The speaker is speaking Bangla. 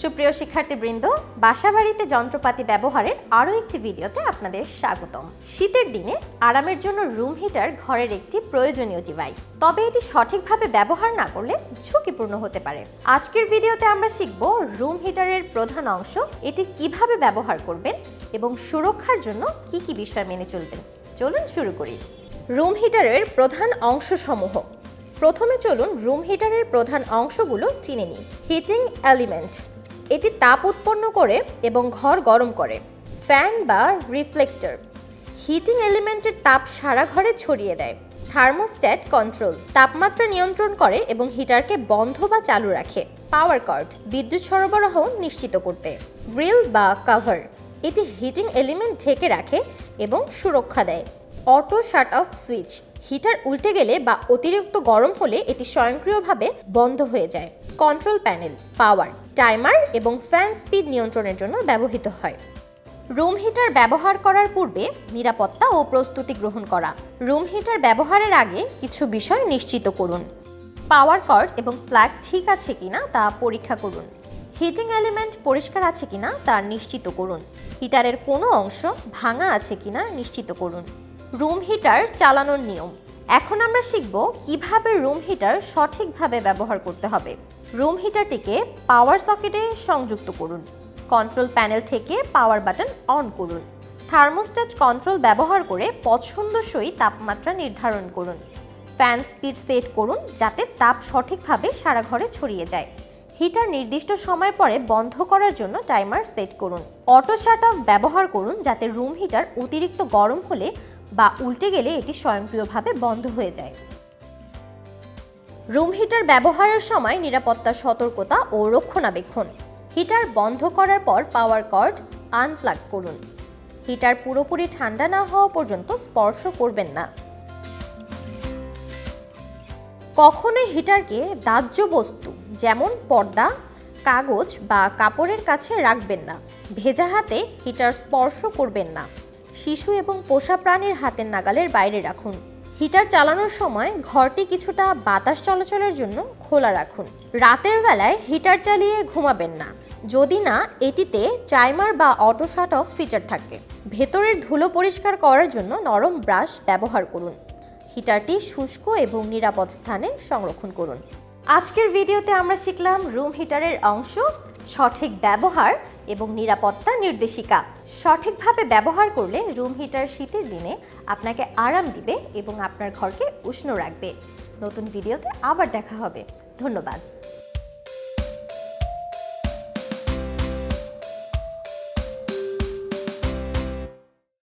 সুপ্রিয় শিক্ষার্থীবৃন্দ, বাসাবাড়িতে যন্ত্রপাতি ব্যবহারের আরও একটি ভিডিওতে আপনাদের স্বাগতম। শীতের দিনে আরামের জন্য রুম হিটার ঘরের একটি প্রয়োজনীয় ডিভাইস, তবে এটি সঠিকভাবে ব্যবহার না করলে ঝুঁকিপূর্ণ হতে পারে। আজকের ভিডিওতে আমরা শিখব রুম হিটারের প্রধান অংশ, এটি কিভাবে ব্যবহার করবেন এবং সুরক্ষার জন্য কি কি বিষয় মেনে চলবেন। চলুন শুরু করি। রুম হিটারের প্রধান অংশসমূহ। প্রথমে চলুন রুম হিটারের প্রধান অংশগুলো চিনে নিই। হিটিং এলিমেন্ট, এটি তাপ উৎপন্ন করে এবং ঘর গরম করে। ফ্যান বা রিফ্লেক্টর, হিটিং এলিমেন্টের তাপ সারা ঘরে ছড়িয়ে দেয়। থার্মোস্ট্যাট কন্ট্রোল, তাপমাত্রা নিয়ন্ত্রণ করে এবং হিটারকে বন্ধ বা চালু রাখে। পাওয়ার কর্ড, বিদ্যুৎ সরবরাহ নিশ্চিত করতে। গ্রিল বা কভার, এটি হিটিং এলিমেন্ট ঢেকে রাখে এবং সুরক্ষা দেয়। Auto shut off switch, heater উল্টে গেলে বা অতিরিক্ত গরম হলে এটি স্বয়ংক্রিয়ভাবে বন্ধ হয়ে যায়। কন্ট্রোল প্যানেল, পাওয়ার, টাইমার এবং ফ্যান স্পিড নিয়ন্ত্রণের জন্য ব্যবহৃত হয়। রুম হিটার ব্যবহার করার পূর্বে নিরাপত্তা ও প্রস্তুতি গ্রহণ করা। রুম হিটার ব্যবহারের আগে কিছু বিষয় নিশ্চিত করুন। পাওয়ার কর্ড এবং প্লাগ ঠিক আছে কিনা তা পরীক্ষা করুন। হিটিং এলিমেন্ট পরিষ্কার আছে কিনা তা নিশ্চিত করুন। হিটারের কোনো অংশ ভাঙা আছে কিনা নিশ্চিত করুন। রুম হিটার চালানোর নিয়ম। এখন আমরা শিখব কিভাবে রুম হিটার সঠিকভাবে ব্যবহার করতে হবে। রুম হিটারটিকে পাওয়ার সকেটে সংযুক্ত করুন। কন্ট্রোল প্যানেল থেকে পাওয়ার বাটন অন করুন। থার্মোস্ট্যাট কন্ট্রোল ব্যবহার করে পছন্দসই তাপমাত্রা নির্ধারণ করুন। ফ্যান স্পিড সেট করুন যাতে তাপ সঠিকভাবে সারা ঘরে ছড়িয়ে যায়। হিটার নির্দিষ্ট সময় পরে বন্ধ করার জন্য টাইমার সেট করুন। অটো শাট অফ ব্যবহার করুন যাতে রুম হিটার অতিরিক্ত গরম হলে বা উল্টে গেলে এটি স্বয়ংক্রিয়ভাবে বন্ধ হয়ে যায়। রুম হিটার ব্যবহারের সময় নিরাপত্তা সতর্কতা ও রক্ষণাবেক্ষণ। হিটার বন্ধ করার পর পাওয়ার কর্ড আনপ্লাগ করুন। হিটার পুরোপুরি ঠান্ডা না হওয়া পর্যন্ত স্পর্শ করবেন না। কখনোই হিটারকে দাহ্য বস্তু যেমন পর্দা, কাগজ বা কাপড়ের কাছে রাখবেন না। ভেজা হাতে হিটার স্পর্শ করবেন না। শিশু এবং পোষা প্রাণীর হাতের নাগালের বাইরে রাখুন। হিটার চালানোর সময় ঘরটি কিছুটা বাতাস চলাচলের জন্য খোলা রাখুন। রাতের বেলায় হিটার চালিয়ে ঘুমাবেন না যদি না এটিতে টাইমার বা অটো শাট অফ ফিচার থাকে। ভেতরের ধুলো পরিষ্কার করার জন্য নরম ব্রাশ ব্যবহার করুন। হিটারটি শুষ্ক এবং নিরাপদ স্থানে সংরক্ষণ করুন। আজকের ভিডিওতে আমরা শিখলাম রুম হিটারের অংশ, সঠিক ব্যবহার এবং নিরাপত্তা নির্দেশিকা। সঠিকভাবে ব্যবহার করলে রুম হিটার শীতের দিনে আপনাকে আরাম দিবে এবং আপনার ঘরকে উষ্ণ রাখবে। নতুন ভিডিওতে আবার দেখা হবে। ধন্যবাদ।